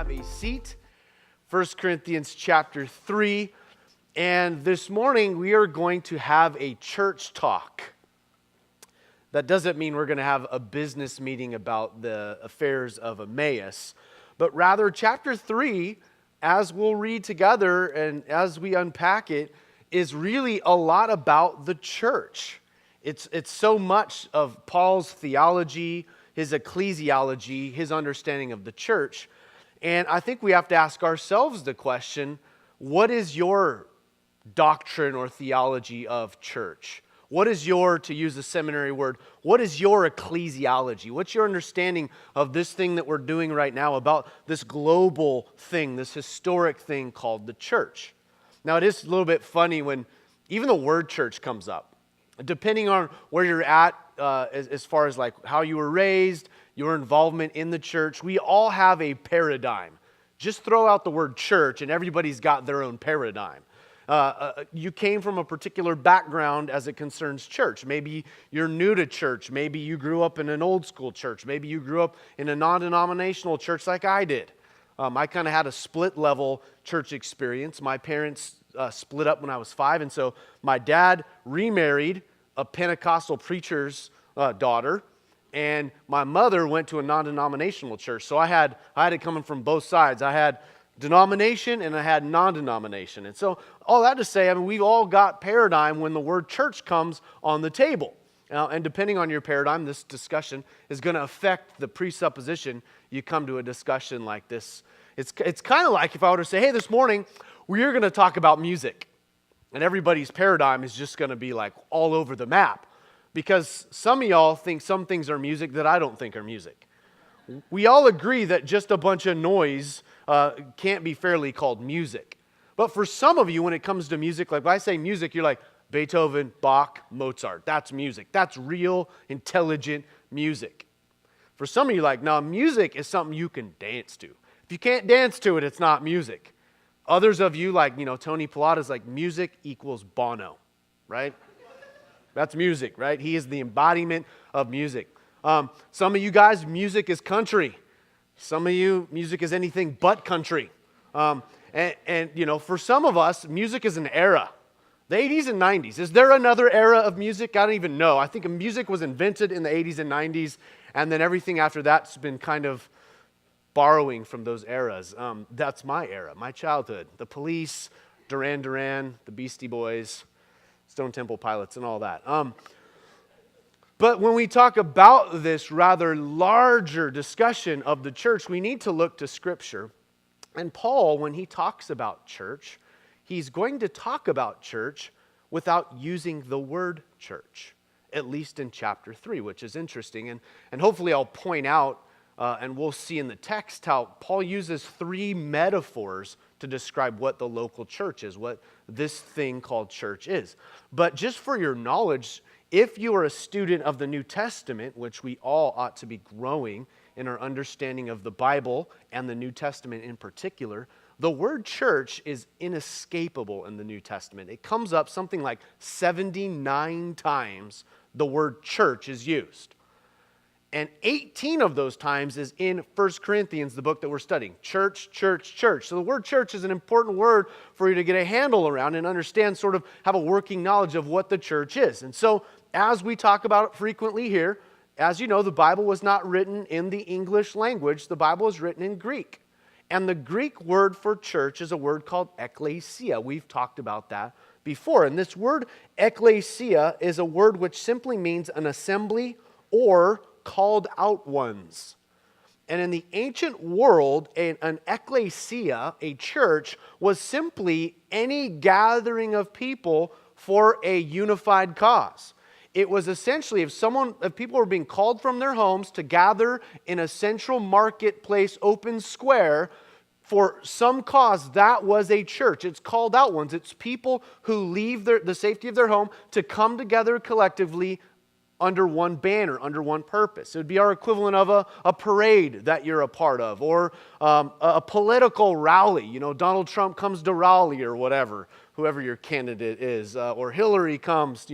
have a seat. 1 Corinthians chapter 3. And this morning we are going to have a church talk. That doesn't mean we're going to have a business meeting about the affairs of Emmaus, but rather chapter 3, as we'll read together and as we unpack it, is really a lot about the church. It's so much of Paul's theology, his ecclesiology, his understanding of the church. And I think we have to ask ourselves the question, what is your doctrine or theology of church? What is your, to use a seminary word, what is your ecclesiology? What's your understanding of this thing that we're doing right now, about this global thing, this historic thing called the church? Now, it is a little bit funny when even the word church comes up. Depending on where you're at, as far as like how you were raised, your involvement in the church, we all have a paradigm. Just throw out the word church and everybody's got their own paradigm. You came from a particular background as it concerns church. Maybe you're new to church. Maybe you grew up in an old school church. Maybe you grew up in a non-denominational church like I did. I kind of had a split level church experience. My parents split up when I was 5, and so my dad remarried a Pentecostal preacher's daughter, and my mother went to a non-denominational church. So I had it coming from both sides. I had denomination and I had non-denomination. And so all that to say, I mean, we've all got paradigm when the word church comes on the table. And depending on your paradigm, this discussion is going to affect the presupposition you come to a discussion like this. It's kind of like if I were to say, hey, this morning we're going to talk about music. And everybody's paradigm is just going to be like all over the map. Because some of y'all think some things are music that I don't think are music. We all agree that just a bunch of noise can't be fairly called music. But for some of you, when it comes to music, like when I say music, you're like Beethoven, Bach, Mozart. That's music. That's real, intelligent music. For some of you, like, no, music is something you can dance to. If you can't dance to it, it's not music. Others of you, like, Tony Pilata's like, music equals Bono, right? That's music, right? He is the embodiment of music. Some of you guys, music is country. Some of you, music is anything but country. And for some of us, music is an era. The 80s and 90s. Is there another era of music? I don't even know. I think music was invented in the 80s and 90s, and then everything after that's been kind of borrowing from those eras. That's my era, my childhood. The Police, Duran Duran, the Beastie Boys, Stone Temple Pilots, and all that. But when we talk about this rather larger discussion of the church, we need to look to Scripture. And Paul, when he talks about church, he's going to talk about church without using the word church, at least in chapter 3, which is interesting. And hopefully I'll point out, and we'll see in the text, how Paul uses 3 metaphors to describe what the local church is, what this thing called church is. But just for your knowledge, if you are a student of the New Testament, which we all ought to be growing in our understanding of the Bible and the New Testament in particular, the word church is inescapable in the New Testament. It comes up something like 79 times the word church is used. And 18 of those times is in 1 Corinthians, the book that we're studying. Church, church, church. So the word church is an important word for you to get a handle around and understand, sort of have a working knowledge of what the church is. And so as we talk about it frequently here, as you know, the Bible was not written in the English language. The Bible is written in Greek. And the Greek word for church is a word called Ekklesia. We've talked about that before. And this word Ekklesia is a word which simply means an assembly or called out ones. And in the ancient world, an ecclesia, a church, was simply any gathering of people for a unified cause. It was essentially if people were being called from their homes to gather in a central marketplace open square for some cause, that was a church. It's called out ones. It's people who leave the safety of their home to come together collectively under one banner, under one purpose. It would be our equivalent of a parade that you're a part of, or a political rally. Donald Trump comes to Raleigh or whatever, whoever your candidate is, or Hillary comes,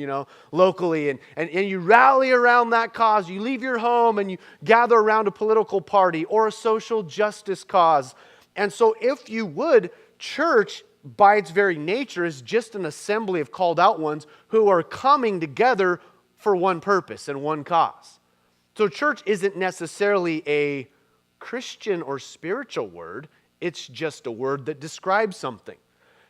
locally, and you rally around that cause. You leave your home and you gather around a political party or a social justice cause. And so if you would, church by its very nature is just an assembly of called out ones who are coming together for one purpose and one cause. So church isn't necessarily a Christian or spiritual word. It's just a word that describes something.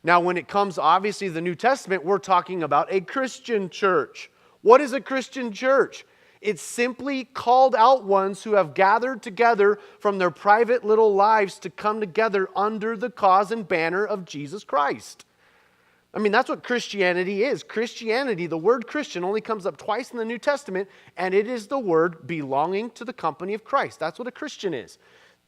Now, when it comes, obviously, to the New Testament, we're talking about a Christian church. What is a Christian church? It's simply called out ones who have gathered together from their private little lives to come together under the cause and banner of Jesus Christ. I mean, that's what Christianity is. Christianity, the word Christian, only comes up twice in the New Testament, and it is the word belonging to the company of Christ. That's what a Christian is.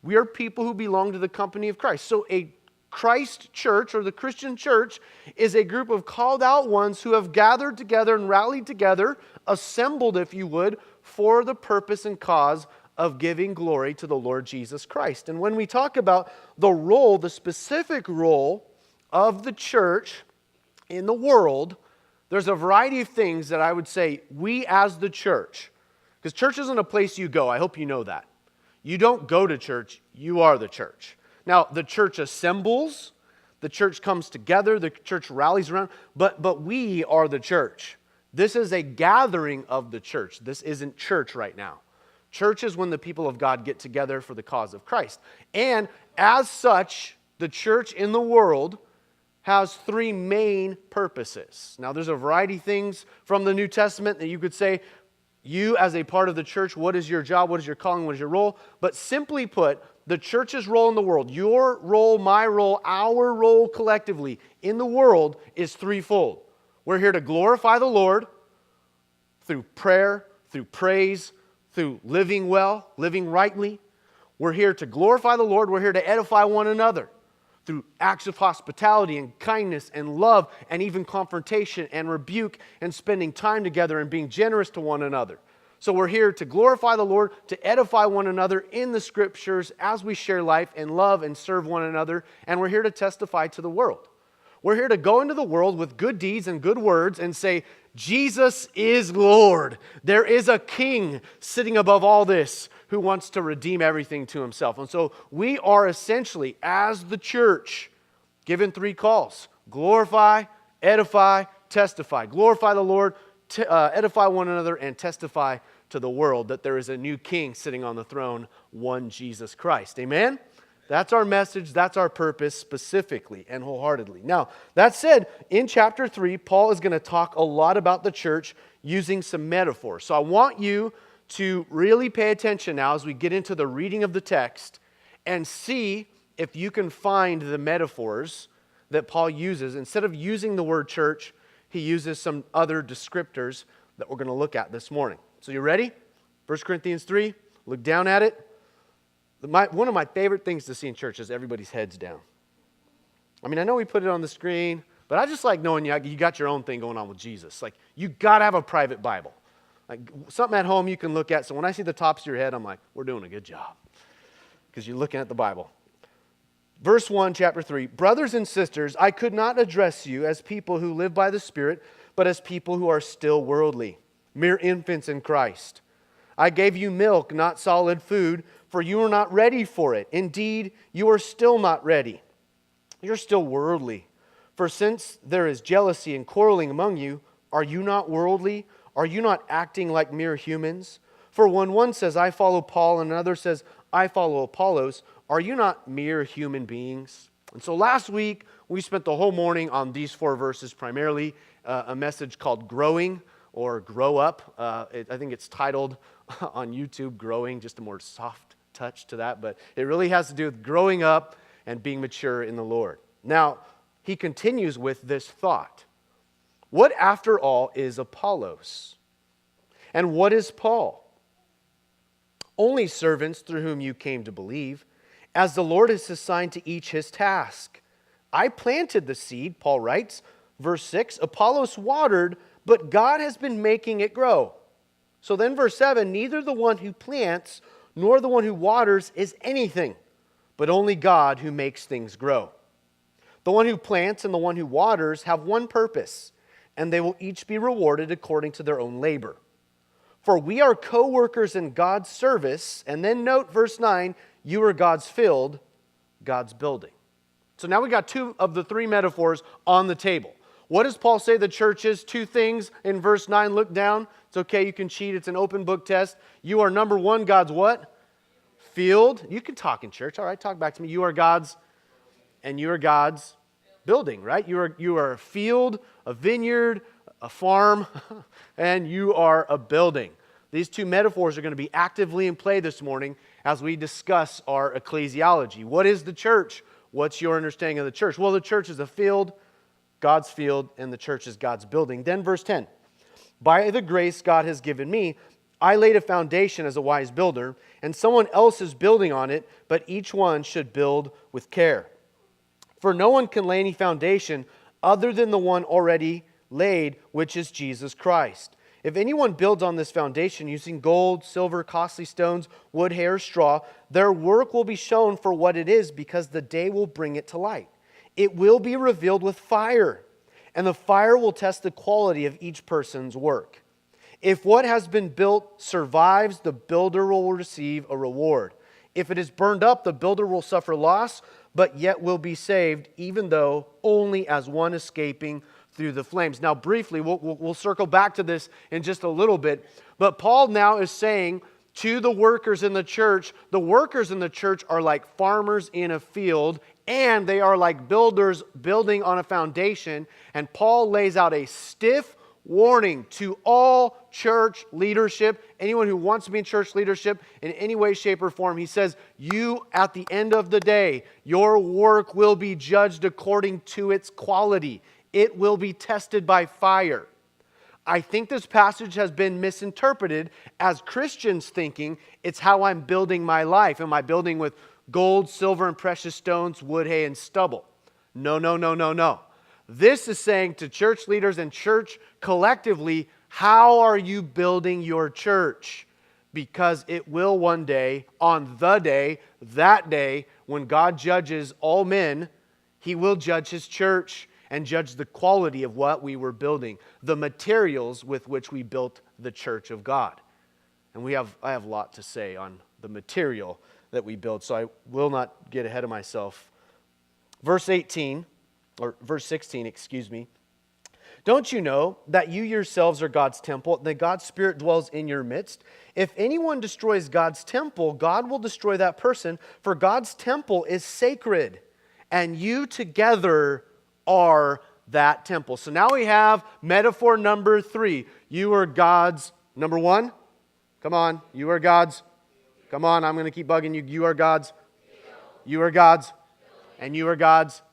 We are people who belong to the company of Christ. So a Christ church, or the Christian church, is a group of called out ones who have gathered together and rallied together, assembled, if you would, for the purpose and cause of giving glory to the Lord Jesus Christ. And when we talk about the role, the specific role of the church in the world, there's a variety of things that I would say we as the church, because church isn't a place you go. I hope you know that. You don't go to church, you are the church. Now, the church assembles, the church comes together, the church rallies around, but we are the church. This is a gathering of the church. This isn't church right now. Church is when the people of God get together for the cause of Christ. And as such, the church in the world has three main purposes. Now, there's a variety of things from the New Testament that you could say, you as a part of the church, what is your job, what is your calling, what is your role? But simply put, the church's role in the world, your role, my role, our role collectively in the world is threefold. We're here to glorify the Lord through prayer, through praise, through living well, living rightly. We're here to glorify the Lord. We're here to edify one another through acts of hospitality and kindness and love and even confrontation and rebuke and spending time together and being generous to one another. So we're here to glorify the Lord, to edify one another in the Scriptures as we share life and love and serve one another. And we're here to testify to the world. We're here to go into the world with good deeds and good words and say, Jesus is Lord. There is a King sitting above all this who wants to redeem everything to himself. And so we are essentially, as the church, given three calls: glorify, edify, testify. Glorify the Lord, edify one another, and testify to the world that there is a new King sitting on the throne, one Jesus Christ. Amen? That's our message. That's our purpose specifically and wholeheartedly. Now, that said, in chapter 3, Paul is going to talk a lot about the church using some metaphors. So I want you to really pay attention now as we get into the reading of the text and see if you can find the metaphors that Paul uses. Instead of using the word church, he uses some other descriptors that we're going to look at this morning. So you ready? 1 Corinthians 3, look down at it. One of my favorite things to see in church is everybody's heads down. I mean, I know we put it on the screen, but I just like knowing you got your own thing going on with Jesus. Like, you got to have a private Bible. Like, something at home you can look at. So when I see the tops of your head, I'm like, we're doing a good job. Because you're looking at the Bible. Verse 1, chapter 3. Brothers and sisters, I could not address you as people who live by the Spirit, but as people who are still worldly, mere infants in Christ. I gave you milk, not solid food, for you are not ready for it. Indeed, you are still not ready. You're still worldly. For since there is jealousy and quarreling among you, are you not worldly? Are you not acting like mere humans? For when one says, I follow Paul, and another says, I follow Apollos, are you not mere human beings? And so last week, we spent the whole morning on these 4 verses, primarily a message called Growing, or Grow Up. I think it's titled on YouTube, Growing, just a more soft touch to that. But it really has to do with growing up and being mature in the Lord. Now, he continues with this thought. What, after all, is Apollos? And what is Paul? Only servants through whom you came to believe, as the Lord has assigned to each his task. I planted the seed, Paul writes, verse 6, Apollos watered, but God has been making it grow. So then verse 7, neither the one who plants nor the one who waters is anything, but only God who makes things grow. The one who plants and the one who waters have one purpose, and they will each be rewarded according to their own labor. For we are co-workers in God's service, and then note verse 9, you are God's field, God's building. So now we got two of the three metaphors on the table. What does Paul say the church is? Two things in verse 9. Look down. It's okay, you can cheat. It's an open book test. You are number one, God's what? Field. You can talk in church. All right, talk back to me. You are God's, and you are God's building, right? You are a field, a vineyard, a farm, and you are a building. These two metaphors are going to be actively in play this morning as we discuss our ecclesiology. What is the church? What's your understanding of the church? Well, the church is a field, God's field, and the church is God's building. Then verse 10, by the grace God has given me, I laid a foundation as a wise builder, and someone else is building on it, but each one should build with care. For no one can lay any foundation other than the one already laid, which is Jesus Christ. If anyone builds on this foundation using gold, silver, costly stones, wood, hay, or straw, their work will be shown for what it is, because the day will bring it to light. It will be revealed with fire, and the fire will test the quality of each person's work. If what has been built survives, the builder will receive a reward. If it is burned up, the builder will suffer loss, but yet will be saved, even though only as one escaping through the flames. Now, briefly, we'll circle back to this in just a little bit, but Paul now is saying to the workers in the church are like farmers in a field, and they are like builders building on a foundation, and Paul lays out a stiff warning to all church leadership, anyone who wants to be in church leadership in any way, shape, or form. He says, you, at the end of the day, your work will be judged according to its quality. It will be tested by fire. I think this passage has been misinterpreted as Christians thinking it's how I'm building my life. Am I building with gold, silver, and precious stones, wood, hay, and stubble? No. This is saying to church leaders and church collectively, how are you building your church? Because it will one day, on the day, that day, when God judges all men, He will judge His church and judge the quality of what we were building, the materials with which we built the church of God. And I have a lot to say on the material that we build, so I will not get ahead of myself. Verse 16, Don't you know that you yourselves are God's temple, that God's Spirit dwells in your midst? If anyone destroys God's temple, God will destroy that person, for God's temple is sacred, and you together are that temple. So now we have metaphor number 3. You are God's, number 1, come on, you are God's, come on, I'm going to keep bugging you. You are God's, you are God's, and you are God's.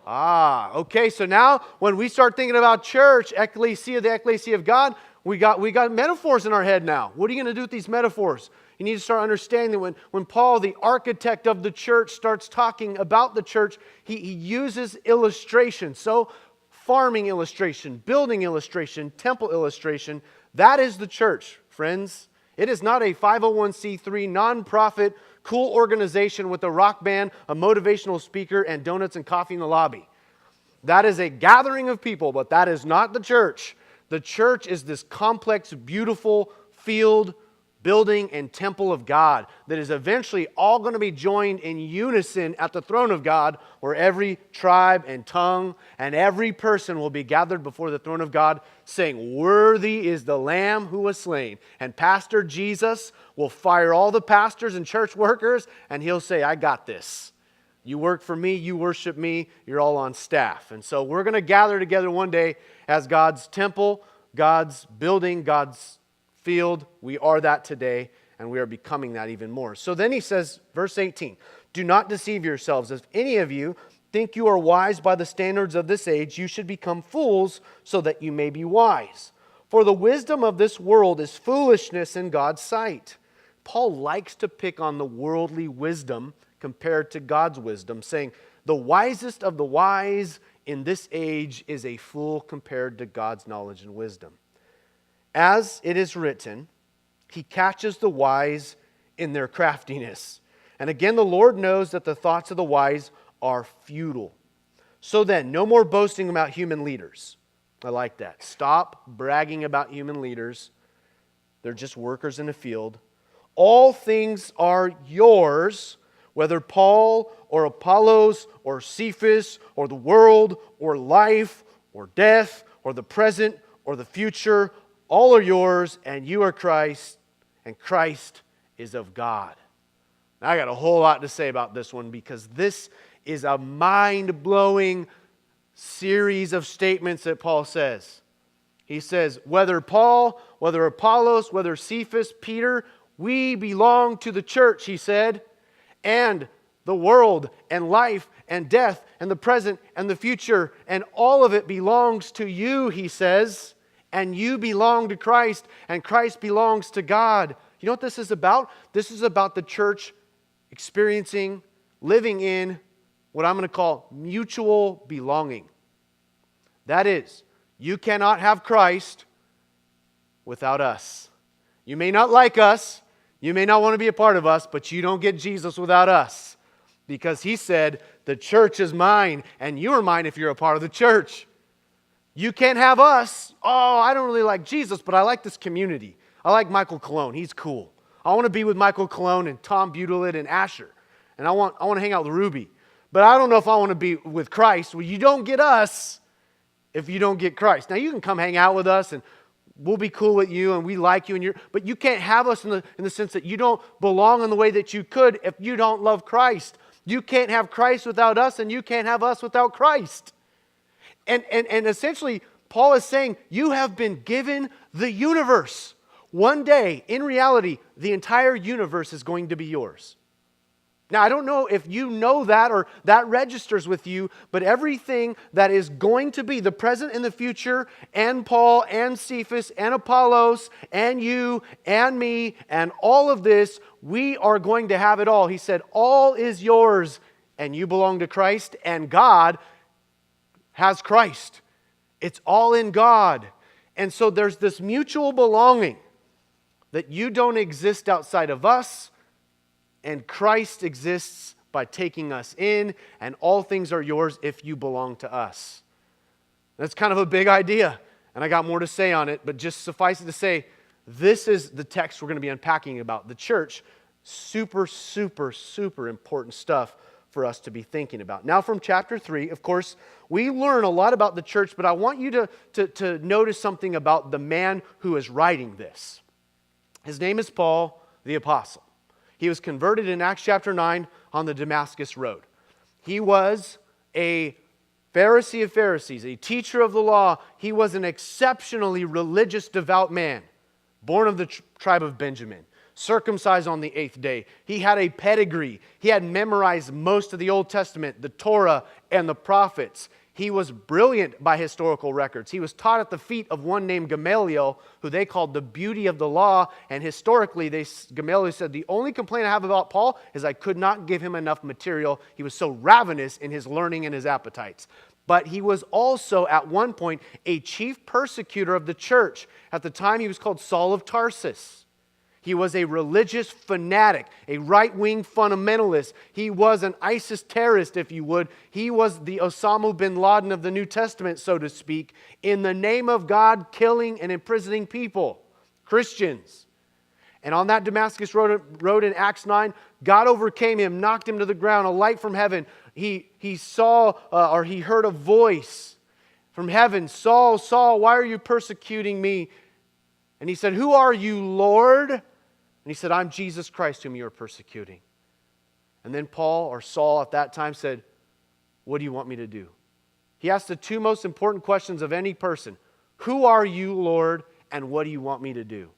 Okay, so now when we start thinking about church, Ekklesia, the Ekklesia of God, we got metaphors in our head now. What are you going to do with these metaphors? You need to start understanding that when Paul, the architect of the church, starts talking about the church, he uses illustration. So farming illustration, building illustration, temple illustration, that is the church, friends. It is not a 501c3 nonprofit cool organization with a rock band, a motivational speaker, and donuts and coffee in the lobby. That is a gathering of people, but that is not the church. The church is this complex, beautiful field, building, and temple of God that is eventually all going to be joined in unison at the throne of God, where every tribe and tongue and every person will be gathered before the throne of God, saying, "Worthy is the Lamb who was slain." And Pastor Jesus will fire all the pastors and church workers, and he'll say, "I got this. You work for me, you worship me, you're all on staff." And so we're going to gather together one day as God's temple, God's building, God's field. We are that today, and we are becoming that even more. So then he says, verse 18, "Do not deceive yourselves. If any of you think you are wise by the standards of this age, you should become fools so that you may be wise. For the wisdom of this world is foolishness in God's sight." Paul likes to pick on the worldly wisdom compared to God's wisdom, saying the wisest of the wise in this age is a fool compared to God's knowledge and wisdom. As it is written, He catches the wise in their craftiness. And again, the Lord knows that the thoughts of the wise are futile. So then, no more boasting about human leaders. I like that. Stop bragging about human leaders. They're just workers in a field. All things are yours, whether Paul or Apollos or Cephas or the world or life or death or the present or the future, all are yours, and you are Christ, and Christ is of God. Now, I got a whole lot to say about this one because this is a mind-blowing series of statements that Paul says. He says, whether Paul, whether Apollos, whether Cephas, Peter, we belong to the church, he said, and the world and life and death and the present and the future, and all of it belongs to you, he says, and you belong to Christ, and Christ belongs to God. You know what this is about? This is about the church experiencing, living in what I'm going to call mutual belonging. That is, you cannot have Christ without us. You may not like us, you may not want to be a part of us, but you don't get Jesus without us. Because he said, the church is mine, and you are mine if you're a part of the church. You can't have us. Oh, I don't really like Jesus, but I like this community. I like Michael Cologne. He's cool. I want to be with Michael Cologne and Tom Butelet and Asher. And I want to hang out with Ruby. But I don't know if I want to be with Christ. Well, you don't get us if you don't get Christ. Now, you can come hang out with us, and we'll be cool with you, and we like you, but you can't have us in the sense that you don't belong in the way that you could if you don't love Christ. You can't have Christ without us, and you can't have us without Christ. And essentially, Paul is saying, you have been given the universe. One day, in reality, the entire universe is going to be yours. Now, I don't know if you know that or that registers with you, but everything that is going to be, the present and the future, and Paul and Cephas and Apollos and you and me and all of this, we are going to have it all. He said, all is yours, and you belong to Christ, and God has Christ. It's all in God. And so there's this mutual belonging that you don't exist outside of us, and Christ exists by taking us in, and all things are yours if you belong to us. That's kind of a big idea, and I got more to say on it, but just suffice it to say, this is the text we're going to be unpacking about the church. Super, super, super important stuff for us to be thinking about. Now from chapter 3, of course, we learn a lot about the church, but I want you to notice something about the man who is writing this. His name is Paul the Apostle. He was converted in Acts chapter 9 on the Damascus Road. He was a Pharisee of Pharisees, a teacher of the law. He was an exceptionally religious, devout man, born of the tribe of Benjamin, circumcised on the 8th day. He had a pedigree. He had memorized most of the Old Testament, the Torah, and the prophets. He was brilliant by historical records. He was taught at the feet of one named Gamaliel, who they called the beauty of the law. And historically, Gamaliel said, the only complaint I have about Paul is I could not give him enough material. He was so ravenous in his learning and his appetites. But he was also, at one point, a chief persecutor of the church. At the time, he was called Saul of Tarsus. He was a religious fanatic, a right-wing fundamentalist. He was an ISIS terrorist, if you would. He was the Osama bin Laden of the New Testament, so to speak, in the name of God, killing and imprisoning people, Christians. And on that Damascus road in Acts 9, God overcame him, knocked him to the ground, a light from heaven. He saw, or he heard a voice from heaven, Saul, Saul, why are you persecuting me? And he said, who are you, Lord? And he said, I'm Jesus Christ whom you are persecuting. And then Paul, or Saul at that time, said, what do you want me to do? He asked the two most important questions of any person. Who are you, Lord? And what do you want me to do?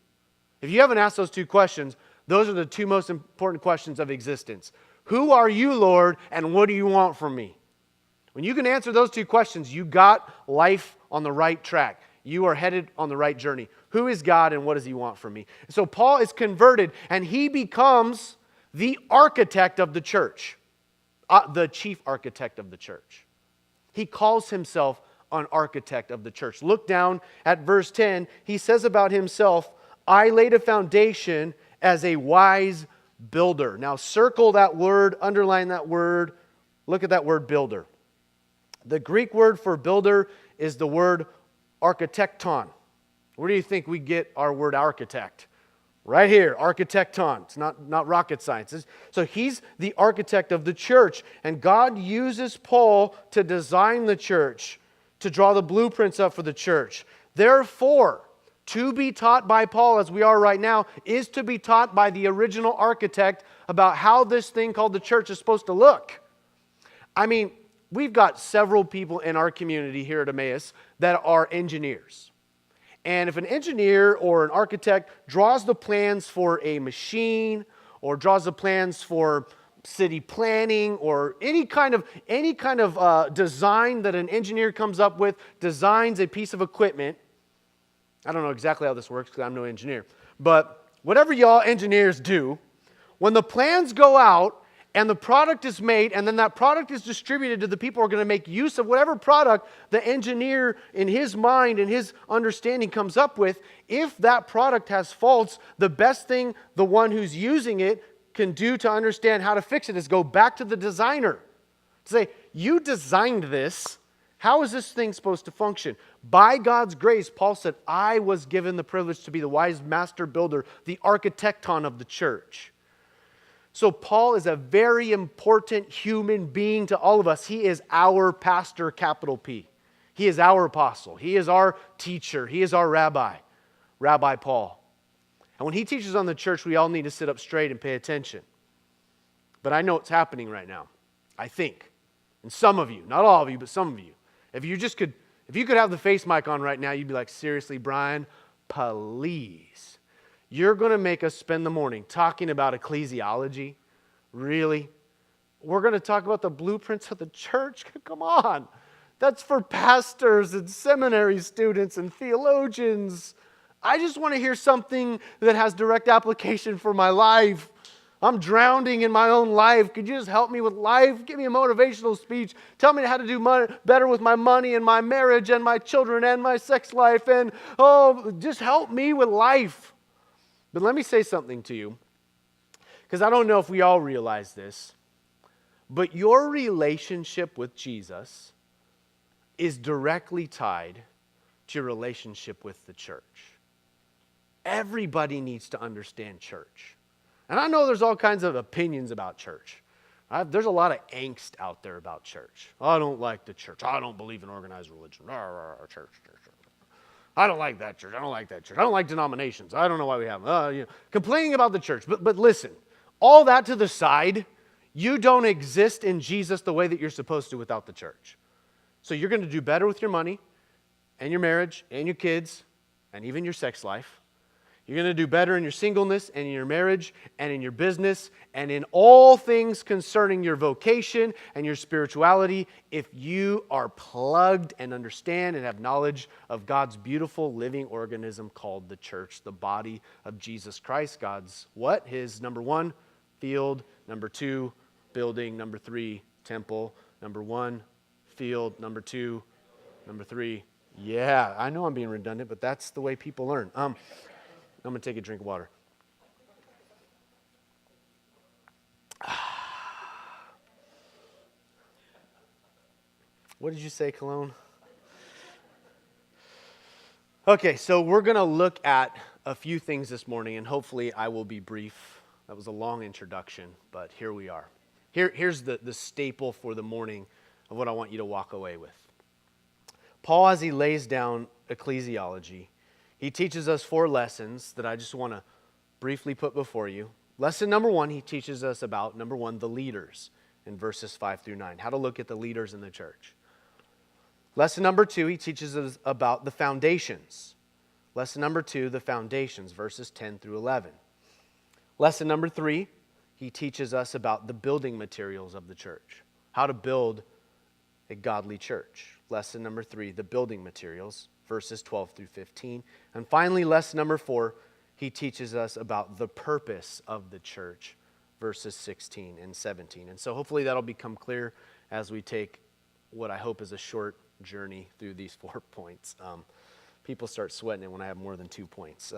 If you haven't asked those two questions, those are the two most important questions of existence. Who are you, Lord? And what do you want from me? When you can answer those two questions, you got life on the right track. You are headed on the right journey. Who is God and what does He want from me? So Paul is converted and he becomes the architect of the church, the chief architect of the church. He calls himself an architect of the church. Look down at verse 10. He says about himself, I laid a foundation as a wise builder. Now circle that word, underline that word. Look at that word builder. The Greek word for builder is the word architecton. Where do you think we get our word architect? Right here, architecton. It's not rocket science. So he's the architect of the church. And God uses Paul to design the church, to draw the blueprints up for the church. Therefore, to be taught by Paul, as we are right now, is to be taught by the original architect about how this thing called the church is supposed to look. I mean, we've got several people in our community here at Emmaus that are engineers. And if an engineer or an architect draws the plans for a machine or draws the plans for city planning or any kind of design that an engineer comes up with, designs a piece of equipment. I don't know exactly how this works because I'm no engineer. But whatever y'all engineers do, when the plans go out and the product is made, and then that product is distributed to the people who are going to make use of whatever product the engineer in his mind and his understanding comes up with. If that product has faults, the best thing the one who's using it can do to understand how to fix it is go back to the designer. Say, you designed this. How is this thing supposed to function? By God's grace, Paul said, I was given the privilege to be the wise master builder, the architecton of the church. So Paul is a very important human being to all of us. He is our pastor, capital P. He is our apostle. He is our teacher. He is our rabbi, Rabbi Paul. And when he teaches on the church, we all need to sit up straight and pay attention. But I know it's happening right now, I think. And some of you, not all of you, but some of you. If you could have the face mic on right now, you'd be like, seriously, Brian, please. You're going to make us spend the morning talking about ecclesiology? Really? We're going to talk about the blueprints of the church? Come on. That's for pastors and seminary students and theologians. I just want to hear something that has direct application for my life. I'm drowning in my own life. Could you just help me with life? Give me a motivational speech. Tell me how to do better with my money and my marriage and my children and my sex life. And, just help me with life. But let me say something to you, because I don't know if we all realize this, but your relationship with Jesus is directly tied to your relationship with the church. Everybody needs to understand church. And I know there's all kinds of opinions about church. There's a lot of angst out there about church. I don't like the church. I don't believe in organized religion. Church. I don't like that church. I don't like that church. I don't like denominations. I don't know why we have them. Complaining about the church. But listen, all that to the side, you don't exist in Jesus the way that you're supposed to without the church. So you're going to do better with your money and your marriage and your kids and even your sex life. You're going to do better in your singleness and in your marriage and in your business and in all things concerning your vocation and your spirituality if you are plugged and understand and have knowledge of God's beautiful living organism called the church, the body of Jesus Christ. God's what? His number 1, field. Number 2, building. Number 3, temple. Number 1, field. Number 2, number 3. Yeah, I know I'm being redundant, but that's the way people learn. I'm going to take a drink of water. What did you say, Cologne? Okay, so we're going to look at a few things this morning, and hopefully I will be brief. That was a long introduction, but here we are. Here's the staple for the morning of what I want you to walk away with. Paul, as he lays down ecclesiology, he teaches us 4 lessons that I just want to briefly put before you. Lesson number 1, he teaches us about, number 1, the leaders in verses 5 through 9, how to look at the leaders in the church. Lesson number 2, he teaches us about the foundations. Lesson number 2, the foundations, verses 10 through 11. Lesson number 3, he teaches us about the building materials of the church, how to build a godly church. Lesson number 3, the building materials, verses 12 through 15. And finally, lesson number 4, he teaches us about the purpose of the church, verses 16 and 17. And so hopefully that'll become clear as we take what I hope is a short journey through these 4 points. People start sweating it when I have more than 2 points.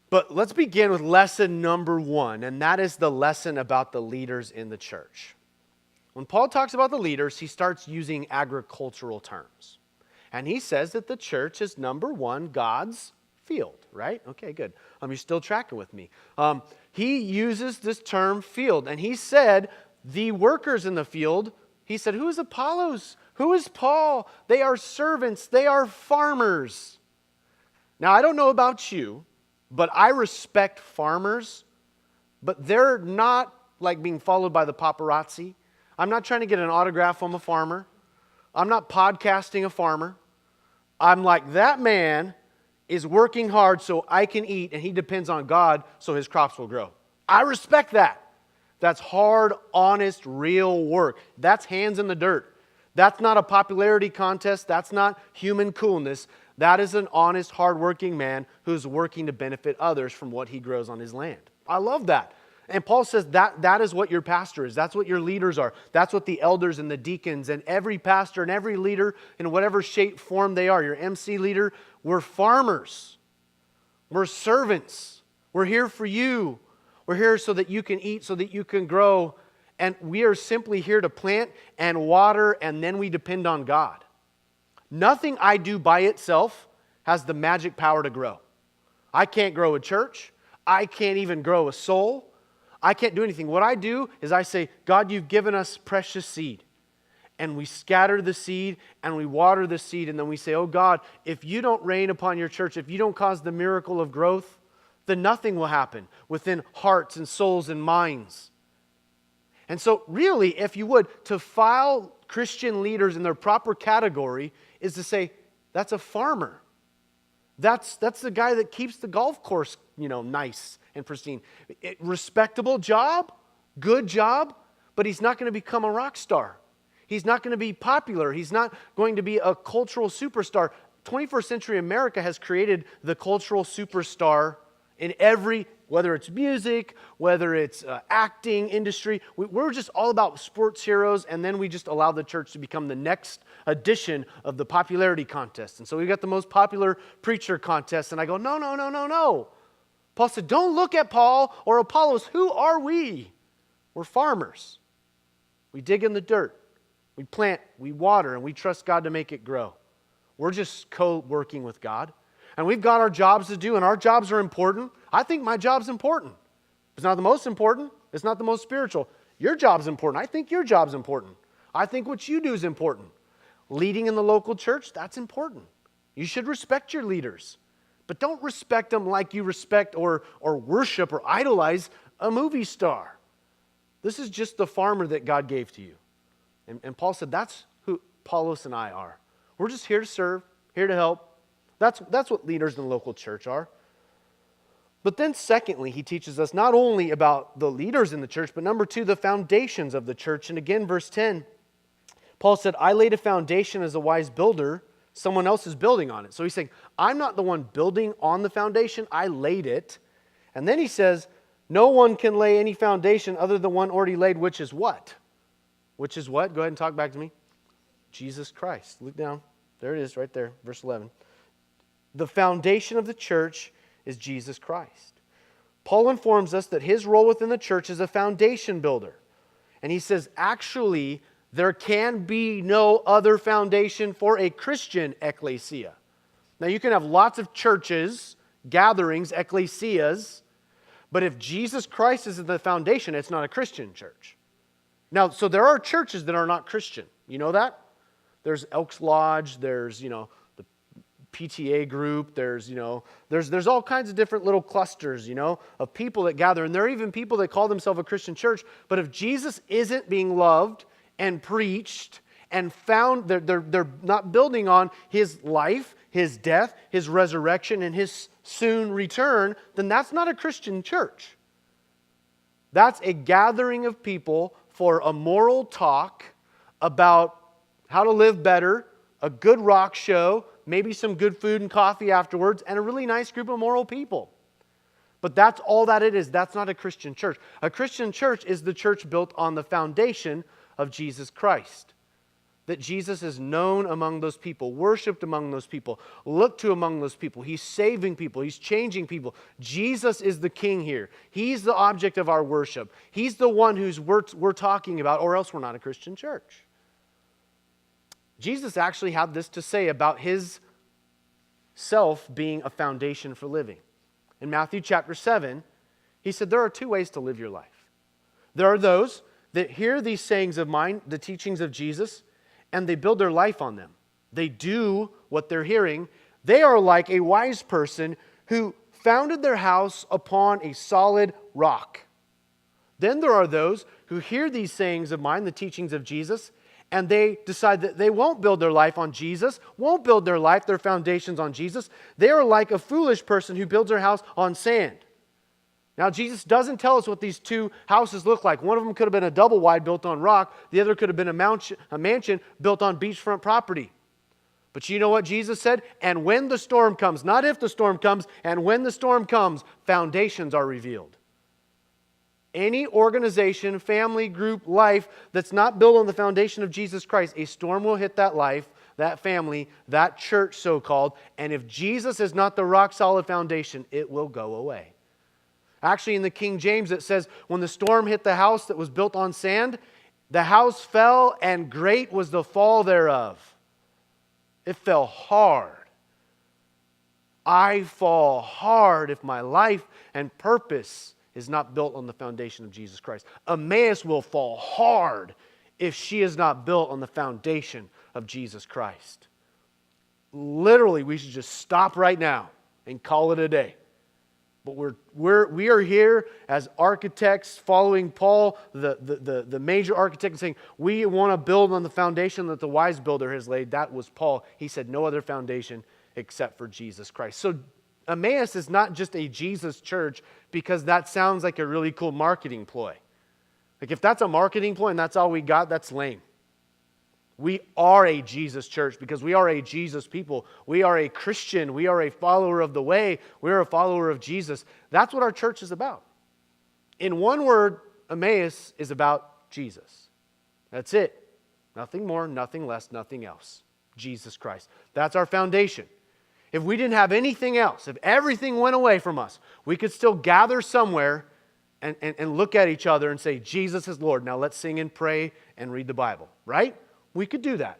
But let's begin with lesson number 1, and that is the lesson about the leaders in the church. When Paul talks about the leaders, he starts using agricultural terms. And he says that the church is, number 1, God's field, right? Okay, good. You're still tracking with me. He uses this term field, and he said the workers in the field, he said, who is Apollos? Who is Paul? They are servants. They are farmers. Now, I don't know about you, but I respect farmers, but they're not like being followed by the paparazzi. I'm not trying to get an autograph from a farmer. I'm not podcasting a farmer. I'm like, that man is working hard so I can eat, and he depends on God so his crops will grow. I respect that. That's hard, honest, real work. That's hands in the dirt. That's not a popularity contest. That's not human coolness. That is an honest, hardworking man who's working to benefit others from what he grows on his land. I love that. And Paul says that is what your pastor is. That's what your leaders are. That's what the elders and the deacons and every pastor and every leader in whatever shape, form they are. Your MC leader, we're farmers. We're servants. We're here for you. We're here so that you can eat, so that you can grow. And we are simply here to plant and water, and then we depend on God. Nothing I do by itself has the magic power to grow. I can't grow a church. I can't even grow a soul. I can't do anything. What I do is I say, God, you've given us precious seed. And we scatter the seed and we water the seed. And then we say, oh God, if you don't rain upon your church, if you don't cause the miracle of growth, then nothing will happen within hearts and souls and minds. And so really, if you would, to file Christian leaders in their proper category is to say, that's a farmer. That's the guy that keeps the golf course, nice and pristine. Respectable job, good job, but he's not going to become a rock star. He's not going to be popular. He's not going to be a cultural superstar. 21st century America has created the cultural superstar in every, whether it's music, whether it's acting industry. We're just all about sports heroes, and then we just allow the church to become the next edition of the popularity contest. And so we got the most popular preacher contest, and I go, no. Paul said, don't look at Paul or Apollos. Who are we? We're farmers. We dig in the dirt. We plant, we water, and we trust God to make it grow. We're just co-working with God. And we've got our jobs to do, and our jobs are important. I think my job's important. It's not the most important. It's not the most spiritual. Your job's important. I think your job's important. I think what you do is important. Leading in the local church, that's important. You should respect your leaders. But don't respect them like you respect or worship or idolize a movie star. This is just the farmer that God gave to you. And Paul said that's who Apollos and I are. We're just here to serve, here to help. That's what leaders in the local church are. But then secondly, he teaches us not only about the leaders in the church, but number two, the foundations of the church. And again, verse 10, Paul said, I laid a foundation as a wise builder. Someone else is building on it. So he's saying, I'm not the one building on the foundation. I laid it. And then he says, no one can lay any foundation other than one already laid, which is what? Which is what? Go ahead and talk back to me. Jesus Christ. Look down. There it is right there, verse 11. The foundation of the church is Jesus Christ. Paul informs us that his role within the church is a foundation builder. And he says, actually, there can be no other foundation for a Christian ekklesia. Now, you can have lots of churches, gatherings, ekklesias, but if Jesus Christ is the foundation, it's not a Christian church. Now, so there are churches that are not Christian. You know that? There's Elks Lodge, there's, the PTA group, there's all kinds of different little clusters, of people that gather. And there are even people that call themselves a Christian church. But if Jesus isn't being loved and preached and found, they're not building on his life, his death, his resurrection, and his soon return, then that's not a Christian church. That's a gathering of people for a moral talk about how to live better, a good rock show, maybe some good food and coffee afterwards, and a really nice group of moral people. But that's all that it is. That's not a Christian church. A Christian church is the church built on the foundation of Jesus Christ. That Jesus is known among those people, worshiped among those people, looked to among those people. He's saving people. He's changing people. Jesus is the king here. He's the object of our worship. He's the one who's we're talking about, or else we're not a Christian church. Jesus actually had this to say about his self being a foundation for living. In Matthew chapter 7, he said there are two ways to live your life. There are those that hear these sayings of mine, the teachings of Jesus, and they build their life on them. They do what they're hearing. They are like a wise person who founded their house upon a solid rock. Then there are those who hear these sayings of mine, the teachings of Jesus, and they decide that they won't build their life on Jesus, won't build their life, their foundations on Jesus. They are like a foolish person who builds their house on sand. Now, Jesus doesn't tell us what these two houses look like. One of them could have been a double wide built on rock. The other could have been a mansion built on beachfront property. But you know what Jesus said? And when the storm comes, not if the storm comes, and when the storm comes, foundations are revealed. Any organization, family, group, life that's not built on the foundation of Jesus Christ, a storm will hit that life, that family, that church so-called, and if Jesus is not the rock-solid foundation, it will go away. Actually, in the King James, it says, when the storm hit the house that was built on sand, the house fell, and great was the fall thereof. It fell hard. I fall hard if my life and purpose is not built on the foundation of Jesus Christ. Emmaus will fall hard if she is not built on the foundation of Jesus Christ. Literally, we should just stop right now and call it a day. But we are here as architects following Paul, the major architect, and saying, we want to build on the foundation that the wise builder has laid. That was Paul. He said, no other foundation except for Jesus Christ. So Emmaus is not just a Jesus church because that sounds like a really cool marketing ploy. Like if that's a marketing ploy and that's all we got, that's lame. We are a Jesus church because we are a Jesus people. We are a Christian. We are a follower of the way. We are a follower of Jesus. That's what our church is about. In one word, Emmaus is about Jesus. That's it. Nothing more, nothing less, nothing else. Jesus Christ. That's our foundation. If we didn't have anything else, if everything went away from us, we could still gather somewhere and look at each other and say, Jesus is Lord. Now let's sing and pray and read the Bible, right? We could do that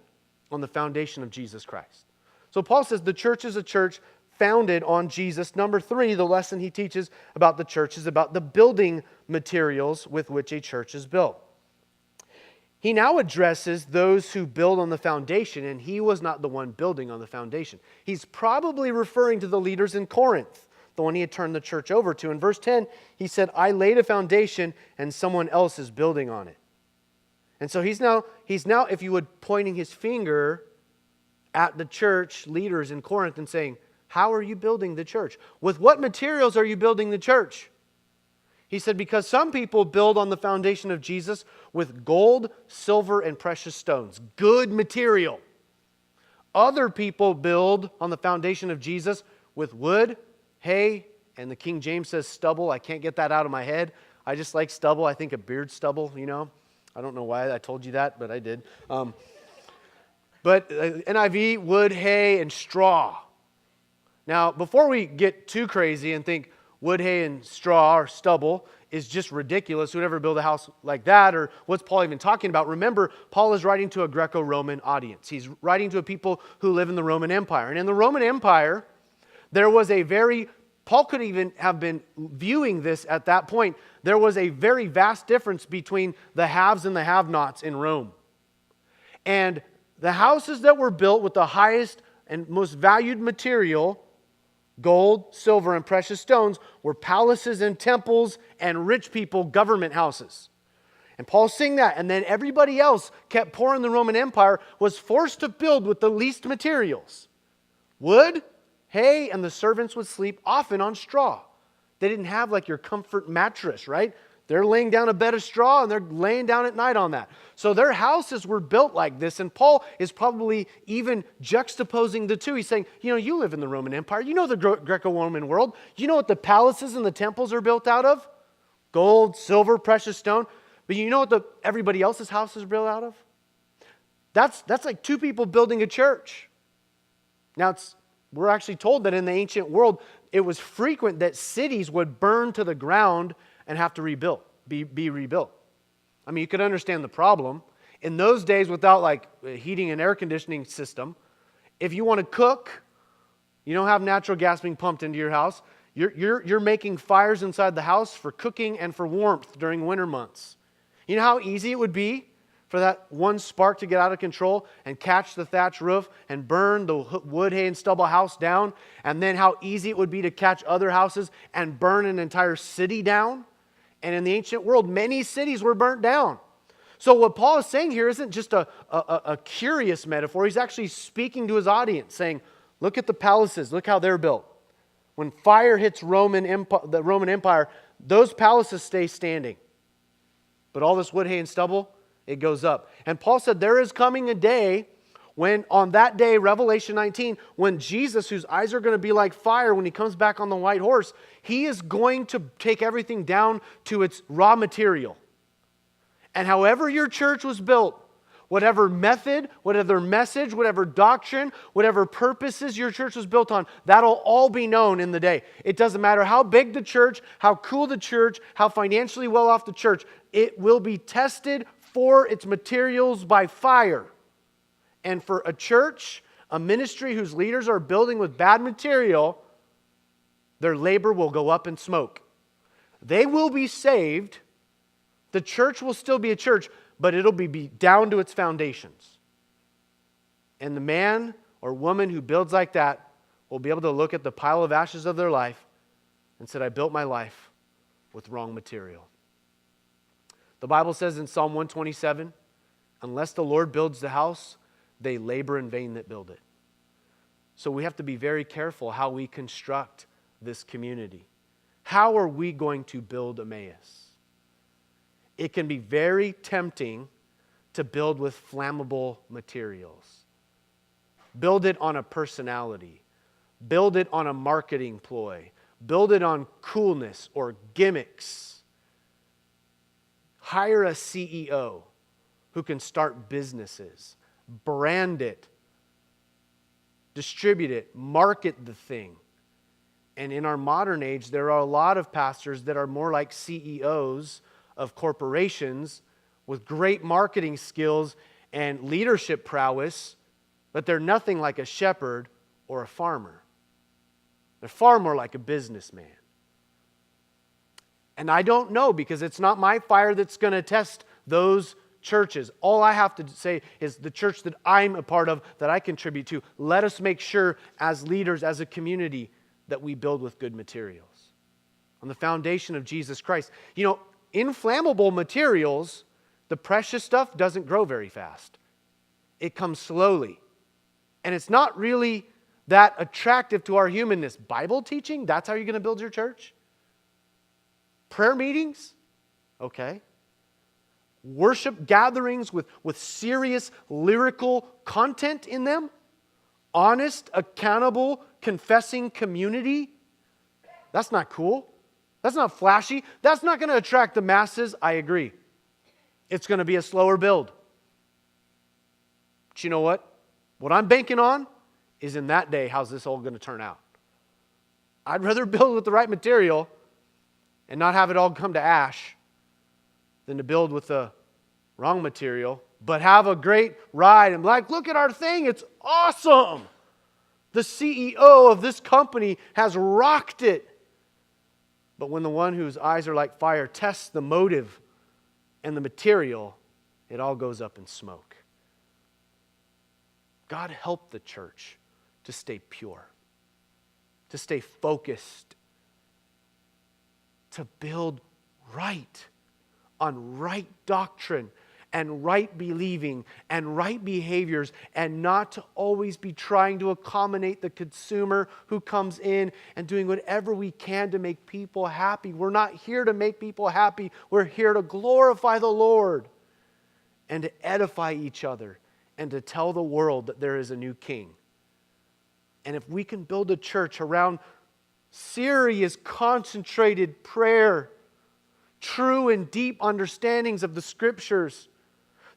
on the foundation of Jesus Christ. So Paul says the church is a church founded on Jesus. Number 3, the lesson he teaches about the church is about the building materials with which a church is built. He now addresses those who build on the foundation, and he was not the one building on the foundation. He's probably referring to the leaders in Corinth, the one he had turned the church over to. In verse 10, he said, I laid a foundation and someone else is building on it. And so he's now, if you would, pointing his finger at the church leaders in Corinth and saying, how are you building the church? With what materials are you building the church? He said, because some people build on the foundation of Jesus with gold, silver, and precious stones. Good material. Other people build on the foundation of Jesus with wood, hay, and the King James says stubble. I can't get that out of my head. I just like stubble. I think of beard stubble, you know. I don't know why I told you that, but I did. But NIV, wood, hay, and straw. Now, before we get too crazy and think wood, hay, and straw or stubble is just ridiculous, who'd ever build a house like that, or what's Paul even talking about? Remember, Paul is writing to a Greco-Roman audience. He's writing to a people who live in the Roman Empire. And in the Roman Empire, there was Paul could even have been viewing this at that point. There was a very vast difference between the haves and the have-nots in Rome. And the houses that were built with the highest and most valued material, gold, silver, and precious stones, were palaces and temples and rich people government houses. And Paul's saying that. And then everybody else kept poor in the Roman Empire was forced to build with the least materials. Wood, hay, and the servants would sleep often on straw. They didn't have like your comfort mattress, right? They're laying down a bed of straw and they're laying down at night on that. So their houses were built like this. And Paul is probably even juxtaposing the two. He's saying, you live in the Roman Empire. You know the Greco-Roman world. You know what the palaces and the temples are built out of? Gold, silver, precious stone. But you know what everybody else's house is built out of? That's like two people building a church. Now we're actually told that in the ancient world, it was frequent that cities would burn to the ground and have to be rebuilt. I mean, you could understand the problem. In those days, without like a heating and air conditioning system, if you want to cook You don't have natural gas being pumped into your house. You're making fires inside the house for cooking and for warmth during winter months. You know how easy it would be for that one spark to get out of control and catch the thatch roof and burn the wood, hay, and stubble house down? And then how easy it would be to catch other houses and burn an entire city down? And in the ancient world, many cities were burnt down. So what Paul is saying here isn't just a curious metaphor. He's actually speaking to his audience, saying, look at the palaces. Look how they're built. When fire hits the Roman Empire, those palaces stay standing. But all this wood, hay, and stubble, it goes up. And Paul said there is coming a day when, on that day, Revelation 19, when Jesus, whose eyes are going to be like fire, when he comes back on the white horse, he is going to take everything down to its raw material. And however your church was built, whatever method, whatever message, whatever doctrine, whatever purposes your church was built on, that'll all be known in the day. It doesn't matter how big the church, how cool the church, how financially well off the church, it will be tested for its materials by fire. And for a church, a ministry whose leaders are building with bad material, their labor will go up in smoke. They will be saved. The church will still be a church, but it'll be down to its foundations. And the man or woman who builds like that will be able to look at the pile of ashes of their life and say, I built my life with wrong material. The Bible says in Psalm 127, unless the Lord builds the house, they labor in vain that build it. So we have to be very careful how we construct this community. How are we going to build Emmaus? It can be very tempting to build with flammable materials. Build it on a personality. Build it on a marketing ploy. Build it on coolness or gimmicks. Hire a CEO who can start businesses. Brand it. Distribute it. Market the thing. And in our modern age, there are a lot of pastors that are more like CEOs of corporations with great marketing skills and leadership prowess, but they're nothing like a shepherd or a farmer. They're far more like a businessman. And I don't know, because it's not my fire that's going to test those churches. All I have to say is the church that I'm a part of, that I contribute to, let us make sure as leaders, as a community, that we build with good materials on the foundation of Jesus Christ. You know, inflammable materials, the precious stuff doesn't grow very fast. It comes slowly. And it's not really that attractive to our humanness. Bible teaching, that's how you're going to build your church? Prayer meetings? Okay. Worship gatherings with serious lyrical content in them? Honest, accountable, confessing community? That's not cool. That's not flashy. That's not going to attract the masses. I agree. It's going to be a slower build. But you know what? What I'm banking on is in that day, how's this all going to turn out? I'd rather build with the right material and not have it all come to ash than to build with the wrong material, but have a great ride and like, look at our thing. It's awesome. The CEO of this company has rocked it. But when the one whose eyes are like fire tests the motive and the material, it all goes up in smoke. God help the church to stay pure, to stay focused, to build right on right doctrine and right believing and right behaviors, and not to always be trying to accommodate the consumer who comes in and doing whatever we can to make people happy. We're not here to make people happy. We're here to glorify the Lord and to edify each other and to tell the world that there is a new king. And if we can build a church around serious, concentrated prayer, true and deep understandings of the Scriptures,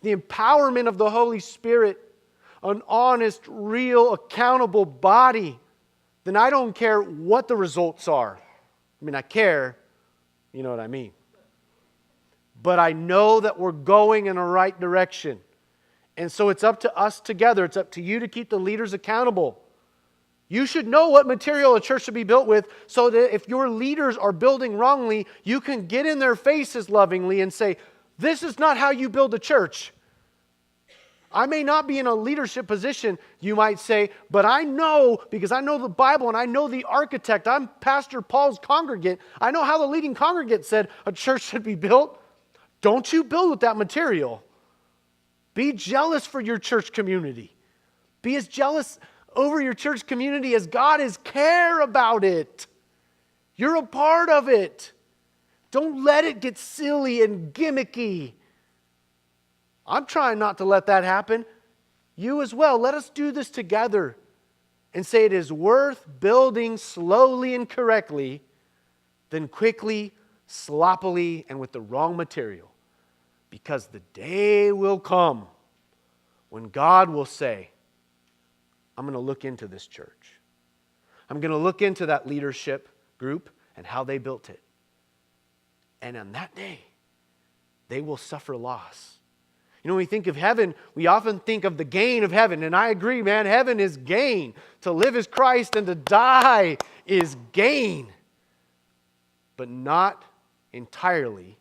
the empowerment of the Holy Spirit, an honest, real, accountable body, then I don't care what the results are. I mean, I care, you know what I mean. But I know that we're going in the right direction. And so it's up to us together. It's up to you to keep the leaders accountable. You should know what material a church should be built with so that if your leaders are building wrongly, you can get in their faces lovingly and say, this is not how you build a church. I may not be in a leadership position, you might say, but I know, because I know the Bible and I know the architect. I'm Pastor Paul's congregant. I know how the leading congregant said a church should be built. Don't you build with that material. Be jealous for your church community. Be as jealous over your church community as God is. Care about it. You're a part of it. Don't let it get silly and gimmicky. I'm trying not to let that happen. You as well. Let us do this together and say it is worth building slowly and correctly than quickly, sloppily, and with the wrong material. Because the day will come when God will say, I'm going to look into this church. I'm going to look into that leadership group and how they built it. And on that day, they will suffer loss. You know, when we think of heaven, we often think of the gain of heaven. And I agree, man, heaven is gain. To live is Christ and to die is gain. But not entirely,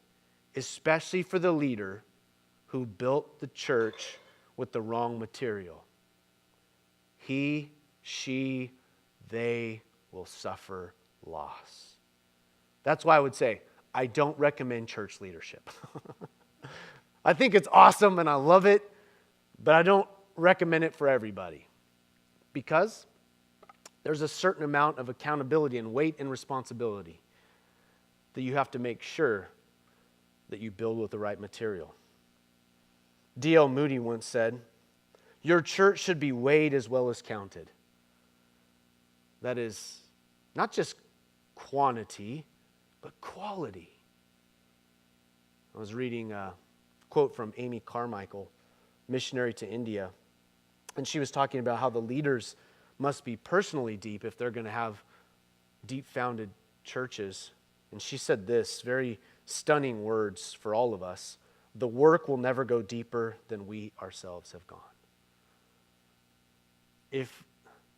especially for the leader who built the church with the wrong material. He, she, they will suffer loss. That's why I would say, I don't recommend church leadership. I think it's awesome and I love it, but I don't recommend it for everybody. Because there's a certain amount of accountability and weight and responsibility that you have to make sure that you build with the right material. D.L. Moody once said, your church should be weighed as well as counted. That is, not just quantity, but quality. I was reading a quote from Amy Carmichael, missionary to India, and she was talking about how the leaders must be personally deep if they're going to have deep-founded churches. And she said this, very stunning words for all of us: the work will never go deeper than we ourselves have gone.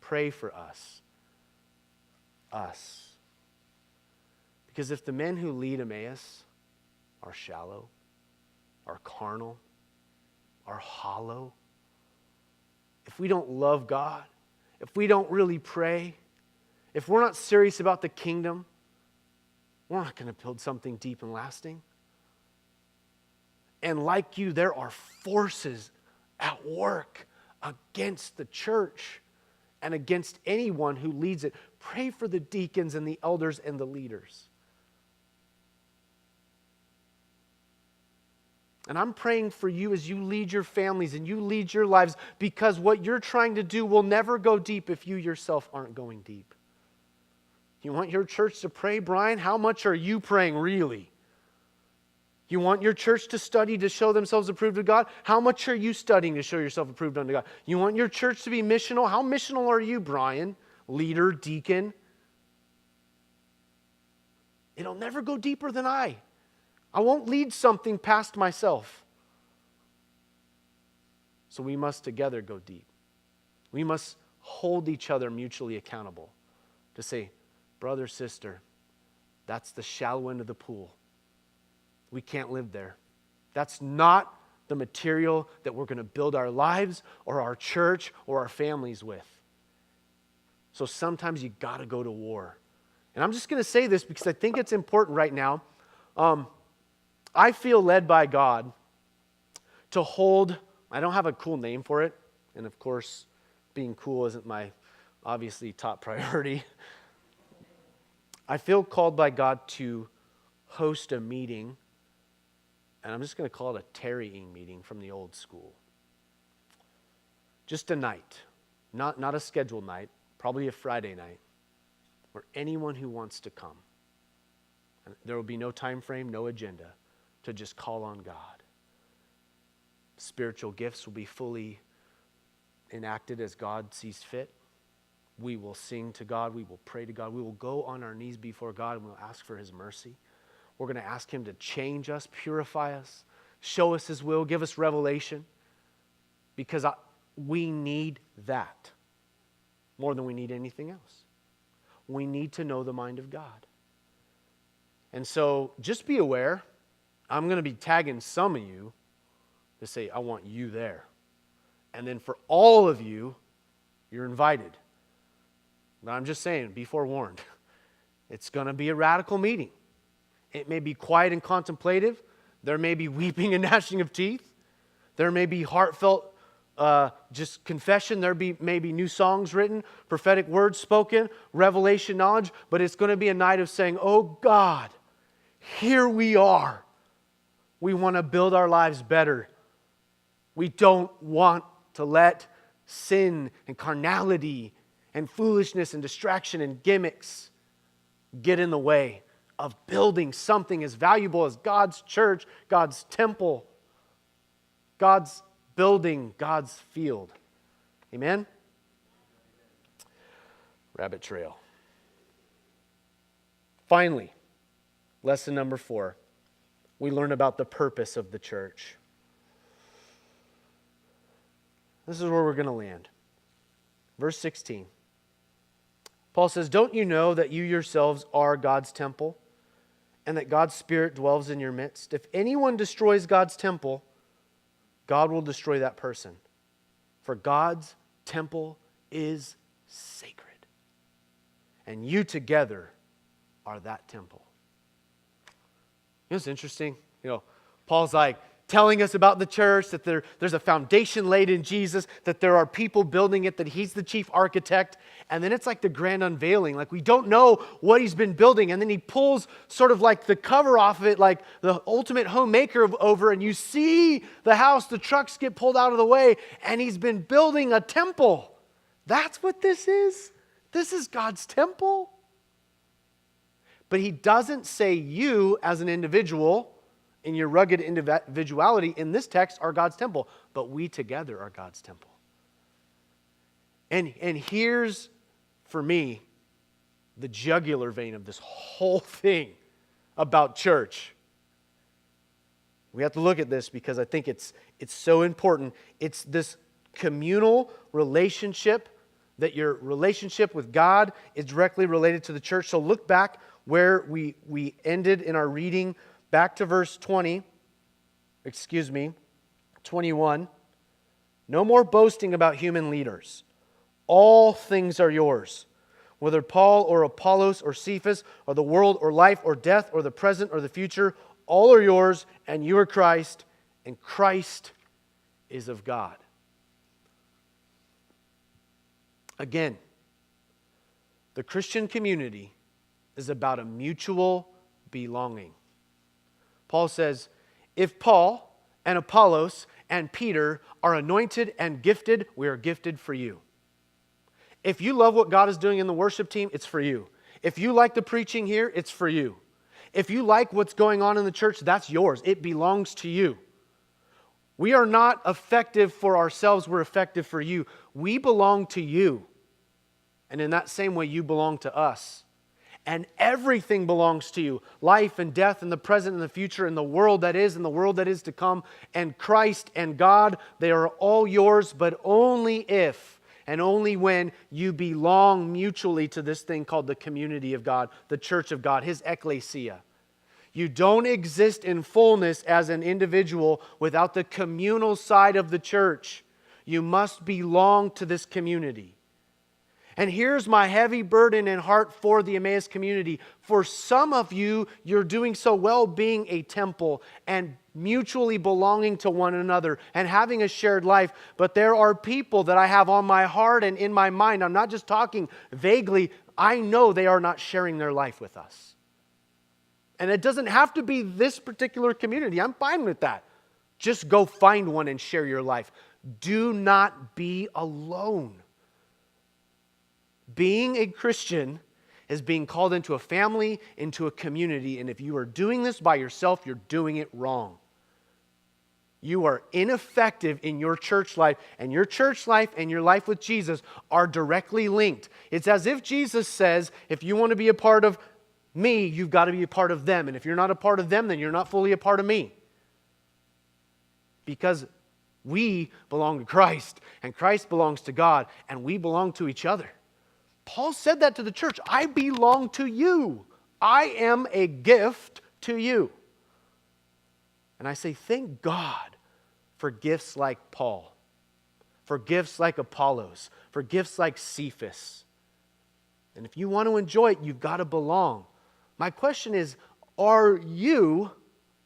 Pray for us. Because if the men who lead Emmaus are shallow, are carnal, are hollow, if we don't love God, if we don't really pray, if we're not serious about the kingdom, we're not going to build something deep and lasting. And like you, there are forces at work against the church and against anyone who leads it. Pray for the deacons and the elders and the leaders. And I'm praying for you as you lead your families and you lead your lives, because what you're trying to do will never go deep if you yourself aren't going deep. You want your church to pray, Brian? How much are you praying really? You want your church to study to show themselves approved of God? How much are you studying to show yourself approved unto God? You want your church to be missional? How missional are you, Brian? Leader, deacon? It'll never go deeper than I won't lead something past myself. So we must together go deep. We must hold each other mutually accountable to say, brother, sister, that's the shallow end of the pool. We can't live there. That's not the material that we're going to build our lives or our church or our families with. So sometimes you got to go to war. And I'm just going to say this because I think it's important right now. I feel led by God to hold, I don't have a cool name for it, and of course, being cool isn't my obviously top priority. I feel called by God to host a meeting, and I'm just going to call it a tarrying meeting from the old school. Just a night, not a scheduled night, probably a Friday night, where anyone who wants to come, and there will be no time frame, no agenda, to just call on God. Spiritual gifts will be fully enacted as God sees fit. We will sing to God. We will pray to God. We will go on our knees before God and we'll ask for His mercy. We're going to ask Him to change us, purify us, show us His will, give us revelation, because we need that. more than we need anything else. We need to know the mind of God. And so just be aware, I'm going to be tagging some of you to say, I want you there. And then for all of you, you're invited. But I'm just saying, be forewarned. It's going to be a radical meeting. It may be quiet and contemplative. There may be weeping and gnashing of teeth. There may be heartfelt just confession. There may be new songs written, prophetic words spoken, revelation knowledge. But it's going to be a night of saying, oh God, here we are. We want to build our lives better. We don't want to let sin and carnality and foolishness and distraction and gimmicks get in the way of building something as valuable as God's church, God's temple, God's building, God's field. Amen? Rabbit trail. Finally, lesson number 4. We learn about the purpose of the church. This is where we're going to land. Verse 16. Paul says, don't you know that you yourselves are God's temple and that God's Spirit dwells in your midst? If anyone destroys God's temple, God will destroy that person. For God's temple is sacred. And you together are that temple. You know what's interesting? Paul's like telling us about the church, that there's a foundation laid in Jesus, that there are people building it, that he's the chief architect. And then it's like the grand unveiling. Like we don't know what he's been building. And then he pulls sort of like the cover off of it, like the ultimate homemaker over, and you see the house, the trucks get pulled out of the way, and he's been building a temple. That's what this is. This is God's temple. But he doesn't say you as an individual in your rugged individuality in this text are God's temple, but we together are God's temple. And here's, for me, the jugular vein of this whole thing about church. We have to look at this because I think it's so important. It's this communal relationship, that your relationship with God is directly related to the church. So look back where we ended in our reading, back to verse 21. No more boasting about human leaders. All things are yours. Whether Paul or Apollos or Cephas or the world or life or death or the present or the future, all are yours, and you are Christ, and Christ is of God. Again, the Christian community is about a mutual belonging. Paul says, if Paul and Apollos and Peter are anointed and gifted, we are gifted for you. If you love what God is doing in the worship team, it's for you. If you like the preaching here, it's for you. If you like what's going on in the church, that's yours. It belongs to you. We are not effective for ourselves, we're effective for you. We belong to you. And in that same way, you belong to us. And everything belongs to you. Life and death and the present and the future and the world that is and the world that is to come. And Christ and God, they are all yours, but only if and only when you belong mutually to this thing called the community of God, the church of God, His Ekklesia. You don't exist in fullness as an individual without the communal side of the church. You must belong to this community. And here's my heavy burden and heart for the Emmaus community. For some of you, you're doing so well being a temple and mutually belonging to one another and having a shared life. But there are people that I have on my heart and in my mind. I'm not just talking vaguely. I know they are not sharing their life with us. And it doesn't have to be this particular community. I'm fine with that. Just go find one and share your life. Do not be alone. Being a Christian is being called into a family, into a community, and if you are doing this by yourself, you're doing it wrong. You are ineffective in your church life, and your church life and your life with Jesus are directly linked. It's as if Jesus says, if you want to be a part of me, you've got to be a part of them, and if you're not a part of them, then you're not fully a part of me. Because we belong to Christ, and Christ belongs to God, and we belong to each other. Paul said that to the church. I belong to you. I am a gift to you. And I say, thank God for gifts like Paul, for gifts like Apollos, for gifts like Cephas. And if you want to enjoy it, you've got to belong. My question is, are you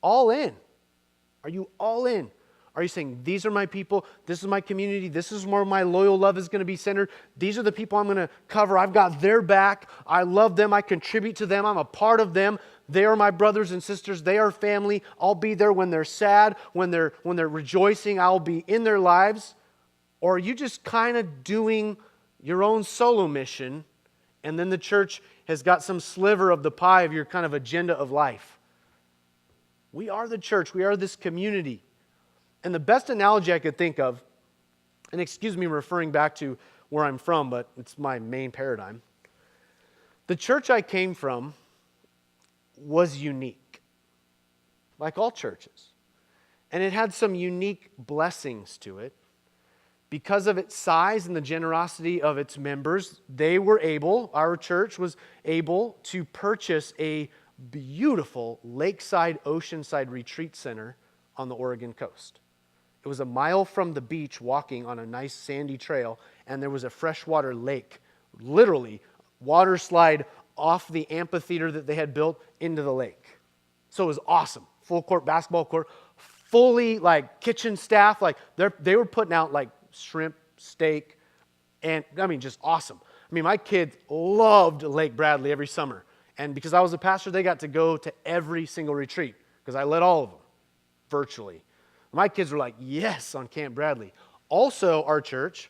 all in? Are you all in? Are you saying, these are my people, this is my community, this is where my loyal love is going to be centered, these are the people I'm going to cover, I've got their back, I love them, I contribute to them, I'm a part of them, they are my brothers and sisters, they are family, I'll be there when they're sad, when they're rejoicing, I'll be in their lives? Or are you just kind of doing your own solo mission, and then the church has got some sliver of the pie of your kind of agenda of life? We are the church, we are this community. And the best analogy I could think of, and excuse me referring back to where I'm from, but it's my main paradigm. The church I came from was unique, like all churches. And it had some unique blessings to it. Because of its size and the generosity of its members, our church was able to purchase a beautiful lakeside, oceanside retreat center on the Oregon coast. It was a mile from the beach walking on a nice sandy trail, and there was a freshwater lake, literally water slide off the amphitheater that they had built into the lake. So it was awesome. Full court basketball court, fully like kitchen staff, like they were putting out like shrimp, steak, and I mean just awesome. I mean my kids loved Lake Bradley every summer, and because I was a pastor, they got to go to every single retreat because I led all of them virtually. My kids were like, yes, on Camp Bradley. Also, our church,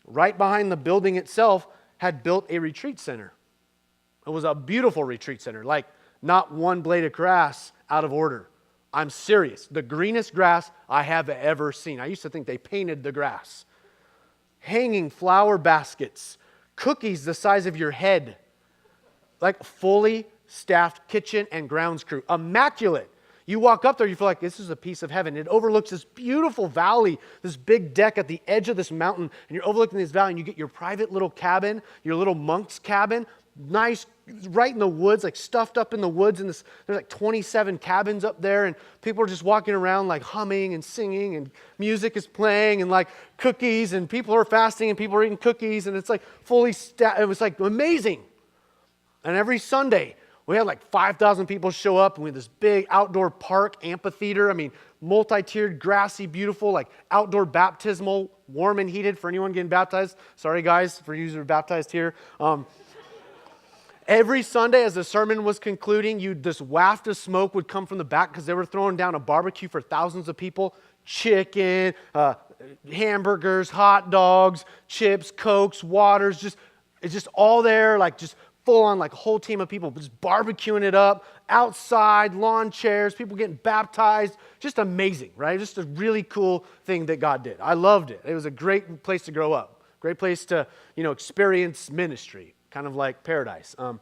right behind the building itself, had built a retreat center. It was a beautiful retreat center, like not one blade of grass out of order. I'm serious. The greenest grass I have ever seen. I used to think they painted the grass. Hanging flower baskets, cookies the size of your head, like fully staffed kitchen and grounds crew. Immaculate. You walk up there, you feel like this is a piece of heaven. It overlooks this beautiful valley, this big deck at the edge of this mountain, and you're overlooking this valley, and you get your private little cabin, your little monk's cabin, nice, right in the woods, like stuffed up in the woods. And there's like 27 cabins up there, and people are just walking around like humming and singing, and music is playing, and like cookies, and people are fasting, and people are eating cookies, and it's like it was like amazing. And every Sunday, we had like 5,000 people show up, and we had this big outdoor park amphitheater. I mean, multi-tiered, grassy, beautiful, like outdoor baptismal, warm and heated for anyone getting baptized. Sorry, guys, for you who are baptized here. Every Sunday, as the sermon was concluding, this waft of smoke would come from the back because they were throwing down a barbecue for thousands of people. Chicken, hamburgers, hot dogs, chips, Cokes, waters, it's just all there, like just full on, like a whole team of people just barbecuing it up, outside, lawn chairs, people getting baptized. Just amazing, right? Just a really cool thing that God did. I loved it. It was a great place to grow up. Great place to, experience ministry, kind of like paradise. And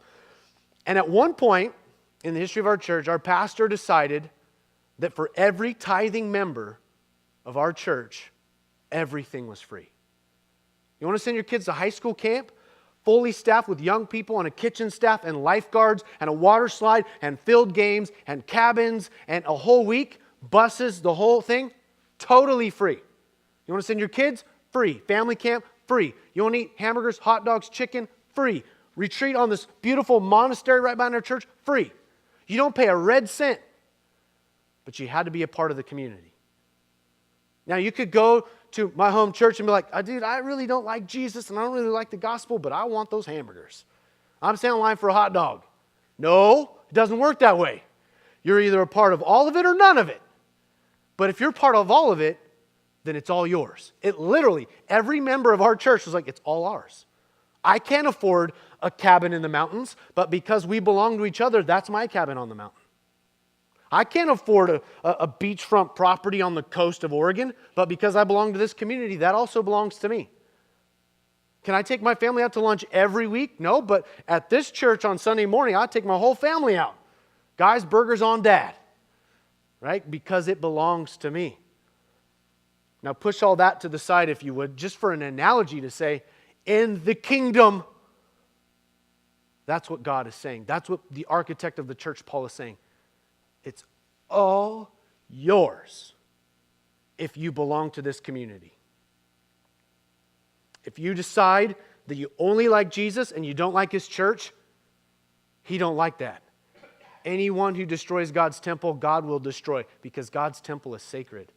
at one point in the history of our church, our pastor decided that for every tithing member of our church, everything was free. You want to send your kids to high school camp? Fully staffed with young people on a kitchen staff and lifeguards and a water slide and field games and cabins and a whole week, buses, the whole thing, totally free. You want to send your kids? Free. Family camp? Free. You want to eat hamburgers, hot dogs, chicken? Free. Retreat on this beautiful monastery right behind our church? Free. You don't pay a red cent, but you had to be a part of the community. Now you could go to my home church and be like, dude, I really don't like Jesus and I don't really like the gospel, but I want those hamburgers. I'm standing in line for a hot dog. No, it doesn't work that way. You're either a part of all of it or none of it. But if you're part of all of it, then it's all yours. It literally, every member of our church was like, it's all ours. I can't afford a cabin in the mountains, but because we belong to each other, that's my cabin on the mountain. I can't afford a beachfront property on the coast of Oregon, but because I belong to this community, that also belongs to me. Can I take my family out to lunch every week? No, but at this church on Sunday morning, I take my whole family out. Guys, burgers on dad, right? Because it belongs to me. Now push all that to the side if you would, just for an analogy to say, in the kingdom, That's what God is saying. That's what the architect of the church, Paul, is saying. It's all yours if you belong to this community. If you decide that you only like Jesus and you don't like his church, he don't like that. Anyone who destroys God's temple, God will destroy, because God's temple is sacred.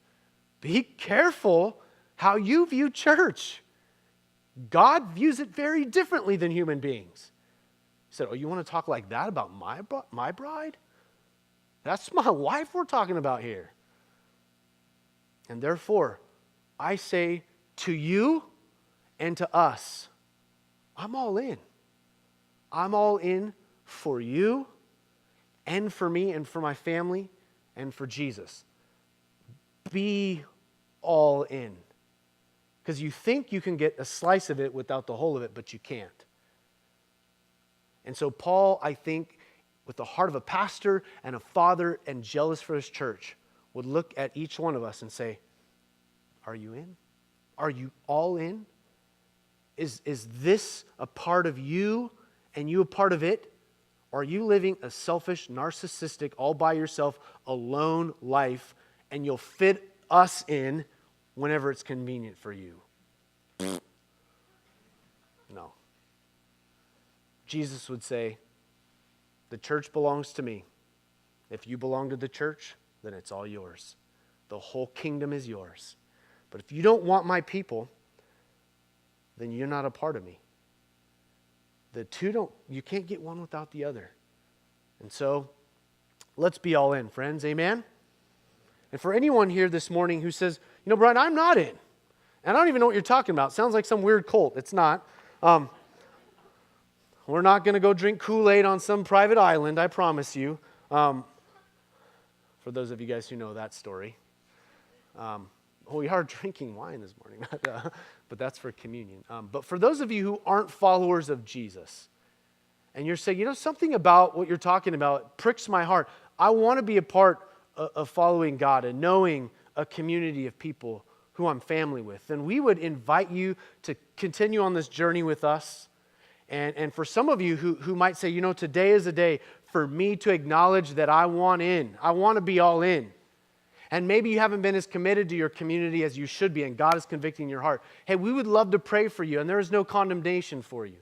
Be careful how you view church. God views it very differently than human beings. He said, oh, you want to talk like that about my bride? That's my wife we're talking about here. And therefore, I say to you and to us, I'm all in. I'm all in for you and for me and for my family and for Jesus. Be all in. Because you think you can get a slice of it without the whole of it, but you can't. And so Paul, I think, with the heart of a pastor and a father and jealous for his church, would look at each one of us and say, are you in? Are you all in? Is this a part of you and you a part of it? Or are you living a selfish, narcissistic, all by yourself, alone life, and you'll fit us in whenever it's convenient for you? No. Jesus would say, the church belongs to me. If you belong to the church, then it's all yours. The whole kingdom is yours. But if you don't want my people, then you're not a part of me. You can't get one without the other. And so, let's be all in, friends. Amen? And for anyone here this morning who says, you know, Brian, I'm not in. And I don't even know what you're talking about. Sounds like some weird cult. It's not. We're not going to go drink Kool-Aid on some private island, I promise you. For those of you guys who know that story. We are drinking wine this morning, but that's for communion. But for those of you who aren't followers of Jesus, and you're saying, you know, something about what you're talking about pricks my heart. I want to be a part of following God and knowing a community of people who I'm family with. Then we would invite you to continue on this journey with us. And for some of you who might say, you know, today is a day for me to acknowledge that I want in. I want to be all in. And maybe you haven't been as committed to your community as you should be, and God is convicting your heart. Hey, we would love to pray for you, and there is no condemnation for you.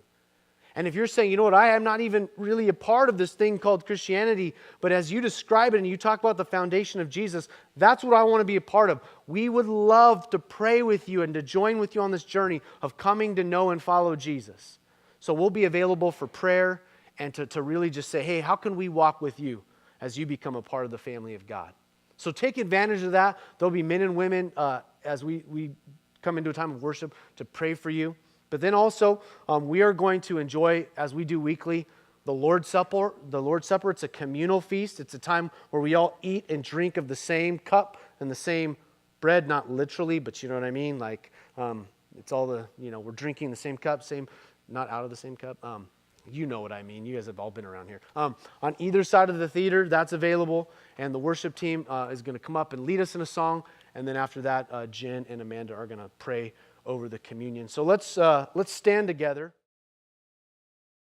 And if you're saying, you know what, I am not even really a part of this thing called Christianity, but as you describe it and you talk about the foundation of Jesus, that's what I want to be a part of. We would love to pray with you and to join with you on this journey of coming to know and follow Jesus. So we'll be available for prayer and to really just say, hey, how can we walk with you as you become a part of the family of God? So take advantage of that. There'll be men and women as we come into a time of worship to pray for you. But then also, we are going to enjoy, as we do weekly, the Lord's Supper. The Lord's Supper, it's a communal feast. It's a time where we all eat and drink of the same cup and the same bread, not literally, but you know what I mean? Like, it's all we're drinking the same cup, not out of the same cup. You know what I mean. You guys have all been around here. On either side of the theater, that's available. And the worship team is going to come up and lead us in a song. And then after that, Jen and Amanda are going to pray over the communion. So let's stand together.